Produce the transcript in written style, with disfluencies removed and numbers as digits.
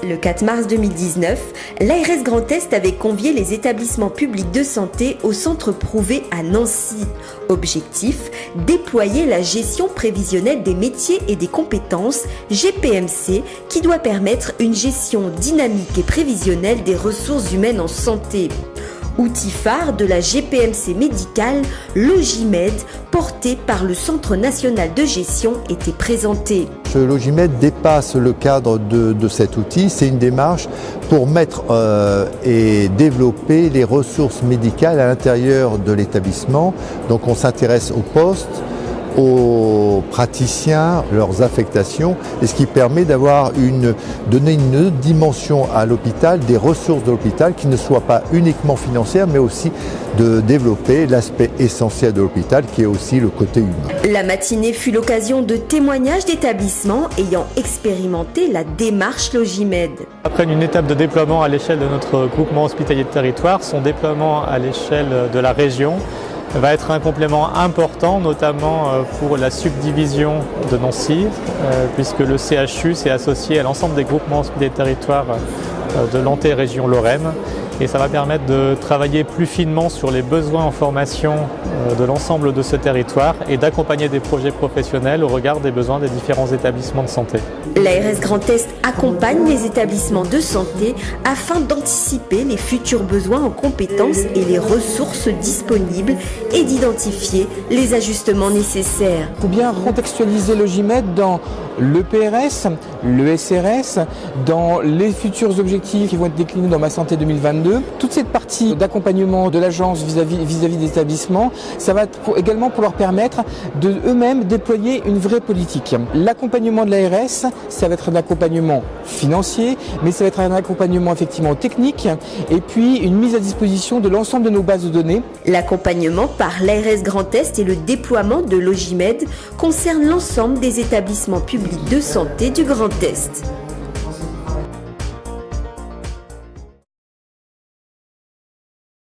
Le 4 mars 2019, l'ARS Grand Est avait convié les établissements publics de santé au centre Prouvé à Nancy. Objectif, déployer la gestion prévisionnelle des métiers et des compétences, GPMC, qui doit permettre une gestion dynamique et prévisionnelle des ressources humaines en santé. Outil phare de la GPMC médicale, Logimed, porté par le Centre national de gestion, était présenté. Ce Logimed dépasse le cadre de cet outil. C'est une démarche pour mettre et développer les ressources médicales à l'intérieur de l'établissement. Donc on s'intéresse aux postes, aux praticiens, leurs affectations, et ce qui permet donner une dimension à l'hôpital, des ressources de l'hôpital qui ne soient pas uniquement financières, mais aussi de développer l'aspect essentiel de l'hôpital qui est aussi le côté humain. La matinée fut l'occasion de témoignages d'établissements ayant expérimenté la démarche Logimed. Après une étape de déploiement à l'échelle de notre groupement hospitalier de territoire, son déploiement à l'échelle de la région va être un complément important, notamment pour la subdivision de Nancy, puisque le CHU s'est associé à l'ensemble des groupements hospitaliers de territoire de l'anté-région Lorraine. Et ça va permettre de travailler plus finement sur les besoins en formation de l'ensemble de ce territoire et d'accompagner des projets professionnels au regard des besoins des différents établissements de santé. L'ARS Grand Est accompagne les établissements de santé afin d'anticiper les futurs besoins en compétences et les ressources disponibles et d'identifier les ajustements nécessaires. Il faut bien contextualiser Logimed dans le PRS, le SRS, dans les futurs objectifs qui vont être déclinés dans Ma Santé 2022. Toute cette partie d'accompagnement de l'agence vis-à-vis des établissements, ça va être également pour leur permettre de eux-mêmes déployer une vraie politique. L'accompagnement de l'ARS, ça va être un accompagnement financier, mais ça va être un accompagnement effectivement technique et puis une mise à disposition de l'ensemble de nos bases de données. L'accompagnement par l'ARS Grand Est et le déploiement de Logimed concerne l'ensemble des établissements publics de santé du Grand Est.